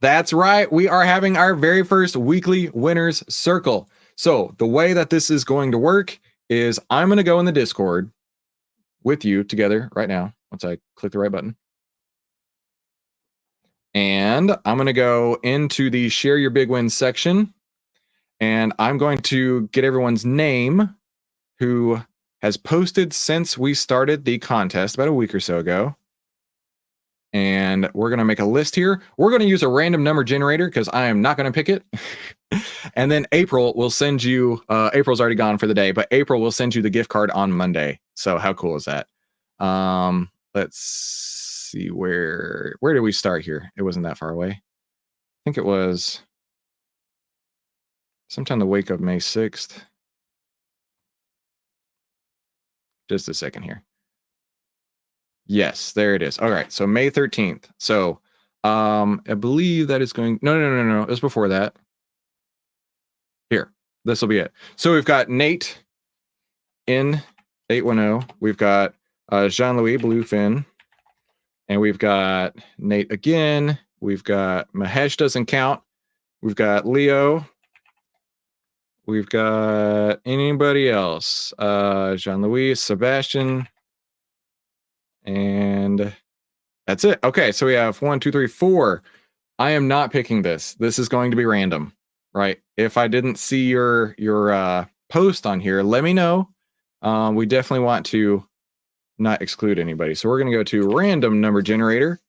That's right. We are having our very first weekly winners circle. So the way that this is going to work is I'm going to go in the Discord with you together right now. Once I click the right button. And I'm going to go into the share your big wins section. And I'm going to get everyone's name who has posted since we started the contest about a week or so ago. And we're going to make a list here. We're going to use a random number generator because I am not going to pick it. And then April will send you, April's already gone for the day, but April will send you the gift card on Monday. So how cool is that? Let's see, where did we start here? It wasn't that far away. I think it was sometime the week of May 6th. Just a second here. Yes, there it is. All right, so May 13th. So I believe that is going, no. It was before that. Here, this will be it. So we've got Nate in 810. We've got Jean-Louis Bluefin. And we've got Nate again. We've got Mahesh doesn't count. We've got Leo. We've got anybody else? Jean-Louis, Sebastian. And that's it. Okay, so we have 1, 2, 3, 4. I am not picking this. This is going to be random, right? If I didn't see your post on here, let me know. We definitely want to not exclude anybody. So we're going to go to random number generator.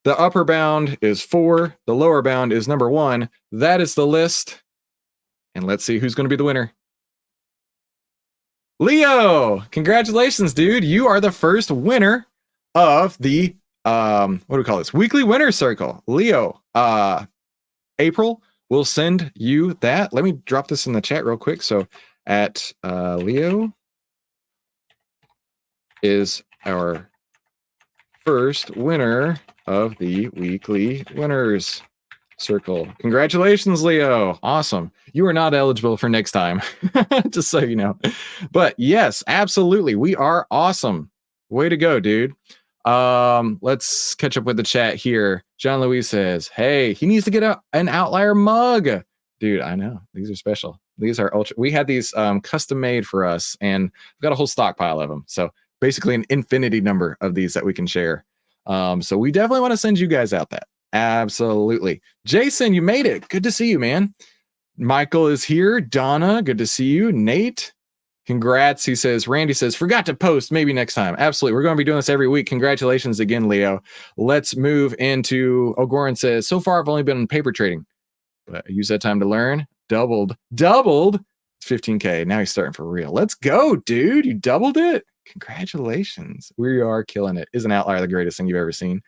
The upper bound is 4. The lower bound is number 1. That is the list. And let's see who's going to be the winner. Leo, congratulations, dude. You are the first winner of the, what do we call this? Weekly Winners Circle. Leo, April will send you that. Let me drop this in the chat real quick. So at Leo is our first winner of the Weekly Winners Circle. Congratulations, Leo. Awesome. You are not eligible for next time, just so you know. But yes, absolutely. We are awesome. Way to go, dude. Let's catch up with the chat here. John Louis says, hey, he needs to get an Outlier mug. Dude, I know. These are special. These are ultra. We had these custom made for us, and we've got a whole stockpile of them. So basically an infinity number of these that we can share. So we definitely want to send you guys out that. Absolutely. Jason, you made it. Good to see you, man. Michael is here. Donna, good to see you. Nate, congrats. He says, Randy says, forgot to post. Maybe next time. Absolutely. We're going to be doing this every week. Congratulations again, Leo. Let's move into, Goran says, so far I've only been in paper trading, but I use that time to learn. Doubled. 15K. Now he's starting for real. Let's go, dude. You doubled it. Congratulations. We are killing it. Isn't Outlier the greatest thing you've ever seen?